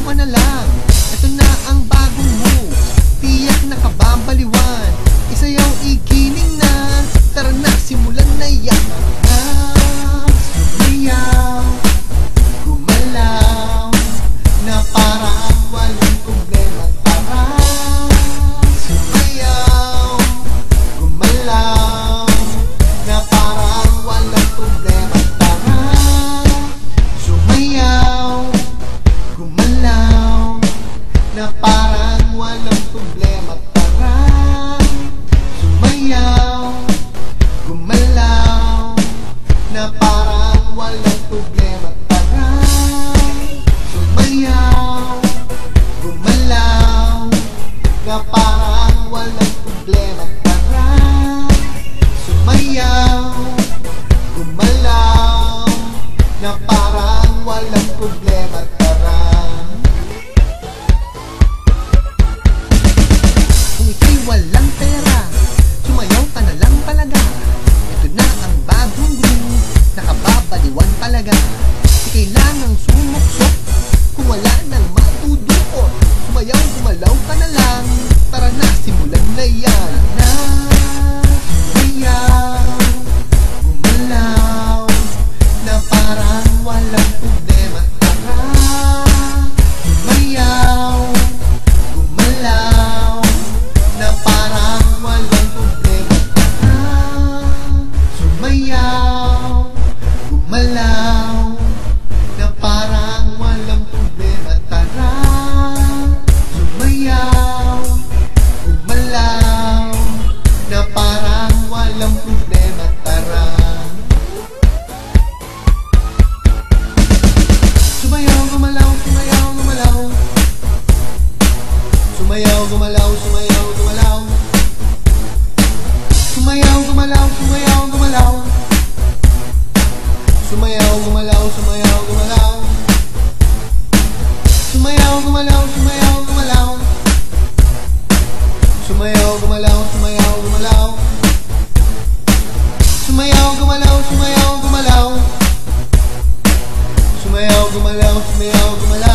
ka na lang. Ito na ang bagong move, tiyak na kababaliwan. Isayaw, igiling na, tara na, simulan na yan. Sumayaw, gumalaw, na parang walang problema. Tara, sumayaw, gumalaw, na parang walang problema. Tara, sumayaw, gumalaw, na parang walang problema. Tara, sumayaw, gumalaw, na parang walang problema. Tara, sumayaw, gumalaw, na parang walang problema. Tara, sumayaw, gumalaw, na parang walang problema. Tara. Kung ika'y walang pera, sumayaw ka na lang talaga. Ito na ang bagong groove, nakababaliwan talaga. Di kailangang sumuksok kung wala nang matudukot. Sumayaw, gumalaw ka na lang, tara na, simulan na yan. Na sumayaw, gumalaw, na parang walang problema. Tara, sumayaw, gumalaw, na parang walang problema. Tara, sumayaw, gumalaw, na parang walang problema. Tara, sumayaw, gumalaw, na parang walang problema. Tara. Sumayaw, gumalaw, sumayaw, gumalaw. Sumayaw, gumalaw, sumayaw, gumalaw. Sumayaw, gumalaw, sumayaw, gumalaw. Sumayaw, gumalaw, sumayaw, gumalaw. Sumayaw, gumalaw, sumayaw, gumalaw. Sumayaw, gumalaw, sumayaw, gumalaw. Sumayaw, gumalaw, sumayaw, gumalaw. Sumayaw, gumalaw, sumayaw, gumalaw.